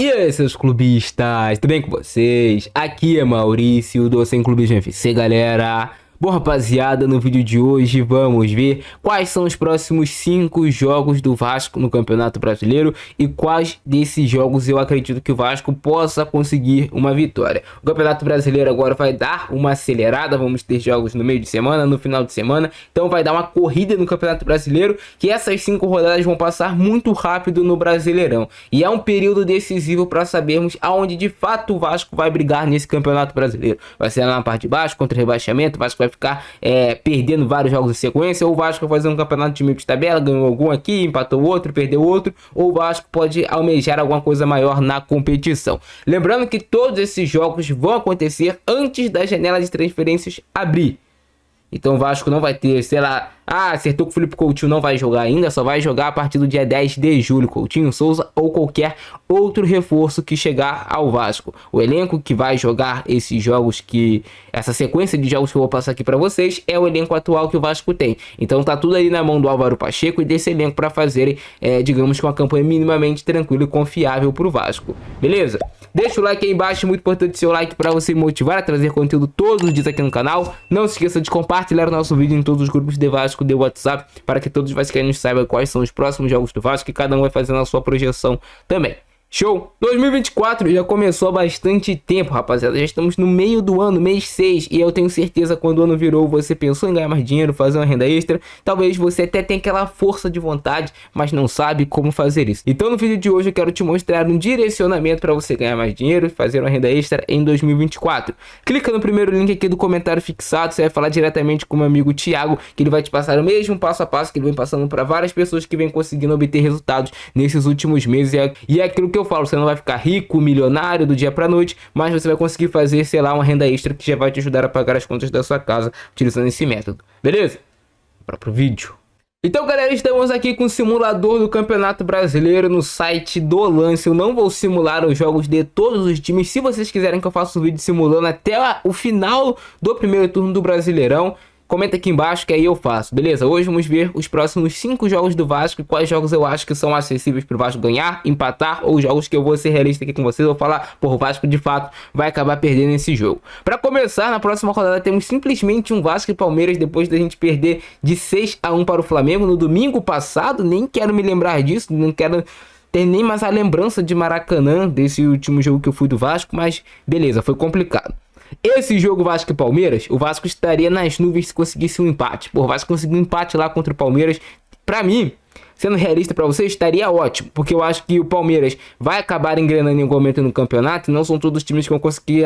E aí, seus clubistas, tudo bem com vocês? Aqui é Maurício do Sem Clubismo FC, galera. Bom, rapaziada, no vídeo de hoje vamos ver quais são os próximos 5 jogos do Vasco no Campeonato Brasileiro e quais desses jogos eu acredito que o Vasco possa conseguir uma vitória. O Campeonato Brasileiro agora vai dar uma acelerada, vamos ter jogos no meio de semana, no final de semana, então vai dar uma corrida no Campeonato Brasileiro, que essas 5 rodadas vão passar muito rápido no Brasileirão. E é um período decisivo para sabermos aonde de fato o Vasco vai brigar nesse Campeonato Brasileiro. Vai ser lá na parte de baixo, contra o rebaixamento, o Vasco vai ficar perdendo vários jogos em sequência, ou o Vasco vai fazer um campeonato de meio de tabela, ganhou algum aqui, empatou outro, perdeu outro, ou o Vasco pode almejar alguma coisa maior na competição. Lembrando que todos esses jogos vão acontecer antes da janela de transferências abrir. Então o Vasco não vai ter, sei lá, acertou que o Felipe Coutinho não vai jogar ainda, só vai jogar a partir do dia 10 de julho, Coutinho, Souza ou qualquer outro reforço que chegar ao Vasco. O elenco que vai jogar esses jogos, essa sequência de jogos que eu vou passar aqui para vocês, é o elenco atual que o Vasco tem. Então tá tudo aí na mão do Álvaro Pacheco e desse elenco para fazerem, digamos que uma campanha minimamente tranquila e confiável pro Vasco, beleza? Deixa o like aí embaixo, muito importante seu like para você me motivar a trazer conteúdo todos os dias aqui no canal. Não se esqueça de compartilhar o nosso vídeo em todos os grupos de Vasco, de WhatsApp, para que todos os vascaínos saibam quais são os próximos jogos do Vasco e cada um vai fazendo a sua projeção também. Show! 2024 já começou há bastante tempo, rapaziada. Já estamos no meio do ano, mês 6. E eu tenho certeza que quando o ano virou, você pensou em ganhar mais dinheiro, fazer uma renda extra. Talvez você até tenha aquela força de vontade, mas não sabe como fazer isso. Então no vídeo de hoje eu quero te mostrar um direcionamento para você ganhar mais dinheiro e fazer uma renda extra em 2024. Clica no primeiro link aqui do comentário fixado. Você vai falar diretamente com o meu amigo Thiago, que ele vai te passar o mesmo passo a passo que ele vem passando para várias pessoas que vêm conseguindo obter resultados nesses últimos meses. E é aquilo que eu falo, você não vai ficar rico, milionário do dia pra noite, mas você vai conseguir fazer, sei lá, uma renda extra que já vai te ajudar a pagar as contas da sua casa utilizando esse método, beleza? Para pro vídeo. Então, galera, estamos aqui com o simulador do Campeonato Brasileiro no site do Lance. Eu não vou simular os jogos de todos os times. Se vocês quiserem que eu faça um vídeo simulando até o final do primeiro turno do Brasileirão, comenta aqui embaixo que aí eu faço, beleza? Hoje vamos ver os próximos 5 jogos do Vasco e quais jogos eu acho que são acessíveis pro Vasco ganhar, empatar, ou jogos que eu vou ser realista aqui com vocês. Eu vou falar, porra, o Vasco de fato vai acabar perdendo esse jogo. Pra começar, na próxima rodada temos simplesmente um Vasco e Palmeiras depois da gente perder de 6-1 para o Flamengo no domingo passado. Nem quero me lembrar disso, não quero ter nem mais a lembrança de Maracanã desse último jogo que eu fui do Vasco, mas beleza, foi complicado. Esse jogo Vasco e Palmeiras, o Vasco estaria nas nuvens se conseguisse um empate. Pô, o Vasco conseguiu um empate lá contra o Palmeiras. Pra mim, sendo realista pra você, estaria ótimo. Porque eu acho que o Palmeiras vai acabar engrenando em algum momento no campeonato. Não são todos os times que vão conseguir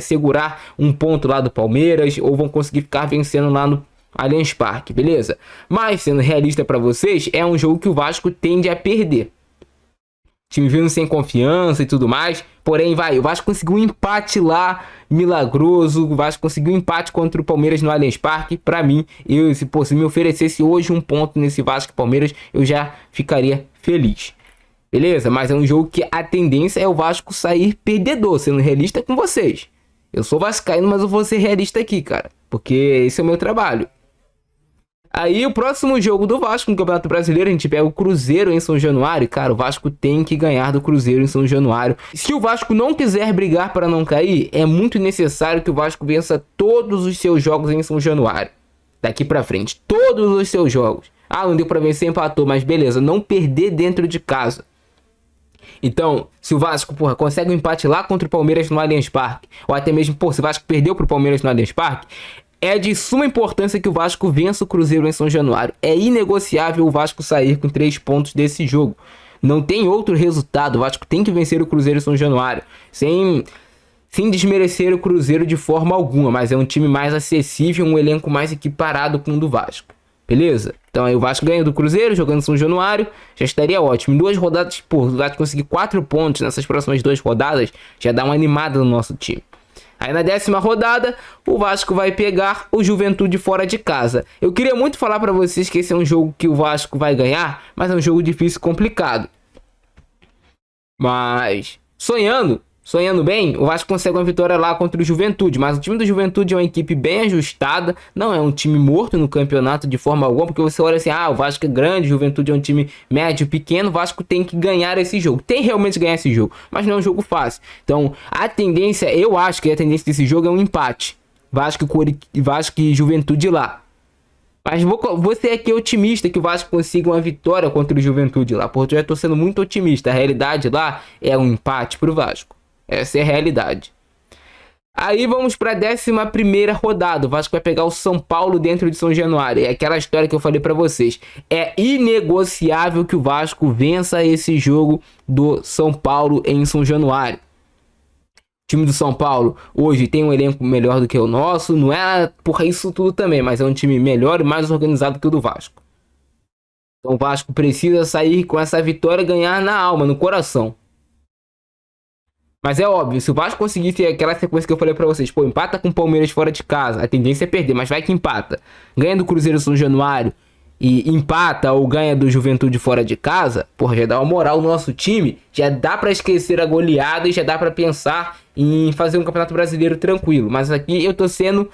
segurar um ponto lá do Palmeiras, ou vão conseguir ficar vencendo lá no Allianz Parque, beleza? Mas, sendo realista pra vocês, é um jogo que o Vasco tende a perder. Time vindo sem confiança e tudo mais. Porém, o Vasco conseguiu um empate lá, milagroso. O Vasco conseguiu um empate contra o Palmeiras no Allianz Parque. Pra mim, se me oferecesse hoje um ponto nesse Vasco e Palmeiras, eu já ficaria feliz. Beleza? Mas é um jogo que a tendência é o Vasco sair perdedor, sendo realista com vocês. Eu sou vascaíno, mas eu vou ser realista aqui, cara. Porque esse é o meu trabalho. Aí o próximo jogo do Vasco no Campeonato Brasileiro, a gente pega o Cruzeiro em São Januário. Cara, o Vasco tem que ganhar do Cruzeiro em São Januário. Se o Vasco não quiser brigar para não cair, é muito necessário que o Vasco vença todos os seus jogos em São Januário. Daqui pra frente, todos os seus jogos. Não deu pra vencer, empatou, mas beleza, não perder dentro de casa. Então, se o Vasco, consegue um empate lá contra o Palmeiras no Allianz Parque, ou até mesmo, se o Vasco perdeu pro Palmeiras no Allianz Parque, é de suma importância que o Vasco vença o Cruzeiro em São Januário. É inegociável o Vasco sair com 3 pontos desse jogo. Não tem outro resultado. O Vasco tem que vencer o Cruzeiro em São Januário. Sem desmerecer o Cruzeiro de forma alguma. Mas é um time mais acessível, um elenco mais equiparado com o do Vasco. Beleza? Então aí o Vasco ganha do Cruzeiro, jogando em São Januário. Já estaria ótimo. Em 2 rodadas, o Vasco conseguir 4 pontos nessas próximas 2 rodadas, já dá uma animada no nosso time. Aí na 10ª rodada, o Vasco vai pegar o Juventude fora de casa. Eu queria muito falar pra vocês que esse é um jogo que o Vasco vai ganhar, mas é um jogo difícil e complicado. Mas, sonhando, sonhando bem, o Vasco consegue uma vitória lá contra o Juventude. Mas o time do Juventude é uma equipe bem ajustada. Não é um time morto no campeonato de forma alguma. Porque você olha assim, o Vasco é grande, o Juventude é um time médio, pequeno. O Vasco tem que ganhar esse jogo. Tem realmente que ganhar esse jogo. Mas não é um jogo fácil. Então, a tendência, eu acho que a tendência desse jogo é um empate. Vasco e Juventude lá. Mas você aqui é otimista que o Vasco consiga uma vitória contra o Juventude lá. Porque eu já tô sendo muito otimista. A realidade lá é um empate pro Vasco. Essa é a realidade. Aí vamos para a 11ª rodada. O Vasco vai pegar o São Paulo dentro de São Januário. É aquela história que eu falei para vocês. É inegociável que o Vasco vença esse jogo do São Paulo em São Januário. O time do São Paulo hoje tem um elenco melhor do que o nosso. Não é por isso tudo também, mas é um time melhor e mais organizado que o do Vasco. Então o Vasco precisa sair com essa vitória e ganhar na alma, no coração. Mas é óbvio, se o Vasco conseguisse aquela sequência que eu falei pra vocês, empata com o Palmeiras fora de casa, a tendência é perder, mas vai que empata. Ganha do Cruzeiro São Januário e empata ou ganha do Juventude fora de casa, já dá uma moral no nosso time, já dá pra esquecer a goleada e já dá pra pensar em fazer um Campeonato Brasileiro tranquilo. Mas aqui eu tô sendo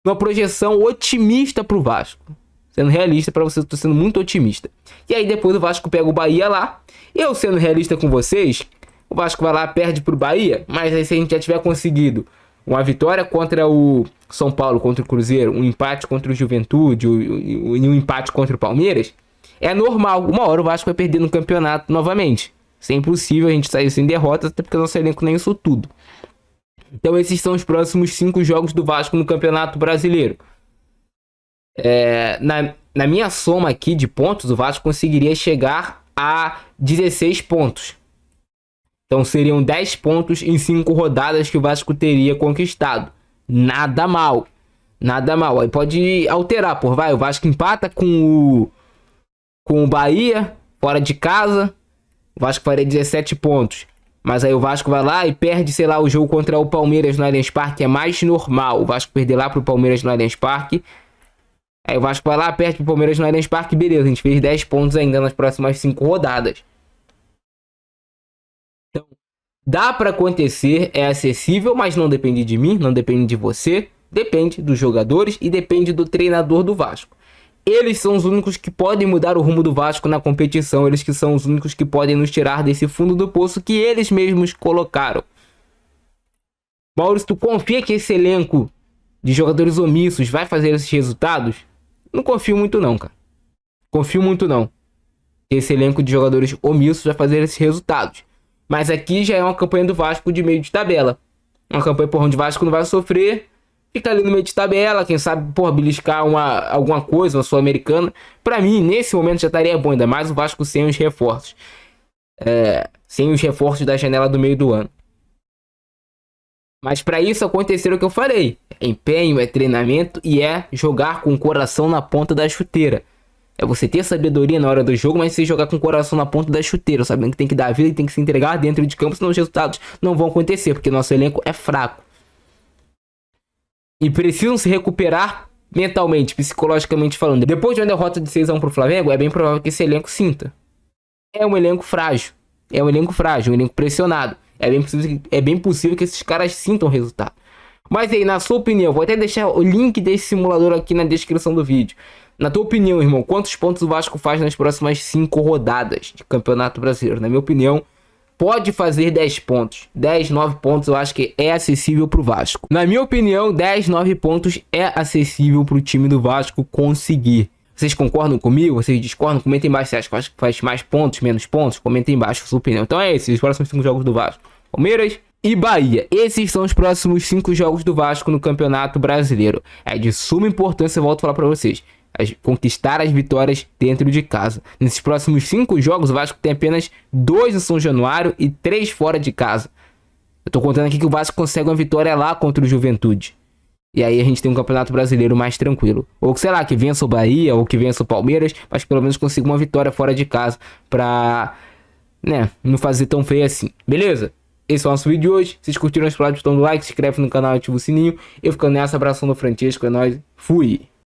uma projeção otimista pro Vasco. Sendo realista pra vocês, eu tô sendo muito otimista. E aí depois o Vasco pega o Bahia lá, eu sendo realista com vocês... O Vasco vai lá, perde pro Bahia, mas aí se a gente já tiver conseguido uma vitória contra o São Paulo, contra o Cruzeiro, um empate contra o Juventude e um empate contra o Palmeiras, é normal. Uma hora o Vasco vai perder no campeonato novamente. Isso é impossível a gente sair sem derrotas, até porque o nosso elenco nem isso tudo. Então esses são os próximos 5 jogos do Vasco no Campeonato Brasileiro. Na minha soma aqui de pontos, o Vasco conseguiria chegar a 16 pontos. Então seriam 10 pontos em 5 rodadas que o Vasco teria conquistado. Nada mal. Nada mal. Aí pode alterar, o Vasco empata com o Bahia, fora de casa. O Vasco faria 17 pontos. Mas aí o Vasco vai lá e perde, o jogo contra o Palmeiras no Allianz Parque. É mais normal o Vasco perder lá pro Palmeiras no Allianz Parque. Aí o Vasco vai lá, perde pro Palmeiras no Allianz Parque. Beleza, a gente fez 10 pontos ainda nas próximas 5 rodadas. Então, dá para acontecer, é acessível, mas não depende de mim, não depende de você, depende dos jogadores e depende do treinador do Vasco. Eles são os únicos que podem mudar o rumo do Vasco na competição, eles que são os únicos que podem nos tirar desse fundo do poço que eles mesmos colocaram. Maurício, tu confia que esse elenco de jogadores omissos vai fazer esses resultados? Não confio muito não, cara. Confio muito não. Esse elenco de jogadores omissos vai fazer esses resultados. Mas aqui já é uma campanha do Vasco de meio de tabela. Uma campanha onde o Vasco não vai sofrer. Fica ali no meio de tabela. Quem sabe, beliscar alguma coisa, uma Sul-Americana. Pra mim, nesse momento já estaria bom. Ainda mais o Vasco sem os reforços. Sem os reforços da janela do meio do ano. Mas para isso acontecer o que eu falei. É empenho, é treinamento e é jogar com o coração na ponta da chuteira. É você ter sabedoria na hora do jogo, mas você jogar com o coração na ponta da chuteira, sabendo que tem que dar a vida e tem que se entregar dentro de campo, senão os resultados não vão acontecer, porque nosso elenco é fraco. E precisam se recuperar mentalmente, psicologicamente falando. Depois de uma derrota de 6-1 pro Flamengo, é bem provável que esse elenco sinta. É um elenco frágil. É um elenco frágil, um elenco pressionado. É bem possível que esses caras sintam o resultado. Mas aí, na sua opinião, vou até deixar o link desse simulador aqui na descrição do vídeo. Na tua opinião, irmão, quantos pontos o Vasco faz nas próximas 5 rodadas de Campeonato Brasileiro? Na minha opinião, pode fazer 10 pontos. 10, 9 pontos eu acho que é acessível pro Vasco. Na minha opinião, 10, 9 pontos é acessível pro time do Vasco conseguir. Vocês concordam comigo? Vocês discordam? Comentem embaixo. Você acha que faz mais pontos, menos pontos? Comentem embaixo a sua opinião. Então é esses os próximos 5 jogos do Vasco. Palmeiras e Bahia. Esses são os próximos 5 jogos do Vasco no Campeonato Brasileiro. É de suma importância, eu volto a falar pra vocês, conquistar as vitórias dentro de casa. Nesses próximos 5 jogos, o Vasco tem apenas 2 no São Januário e 3 fora de casa. Eu tô contando aqui que o Vasco consegue uma vitória lá contra o Juventude. E aí a gente tem um Campeonato Brasileiro mais tranquilo. Ou sei lá, que vença o Bahia, ou que vença o Palmeiras, mas pelo menos consiga uma vitória fora de casa pra, não fazer tão feio assim. Beleza? Esse é o nosso vídeo de hoje. Se vocês curtiram esse episódio, dão um like, se inscreve no canal e ativa o sininho. Eu ficando nessa, abração do Francesco, é nóis. Fui!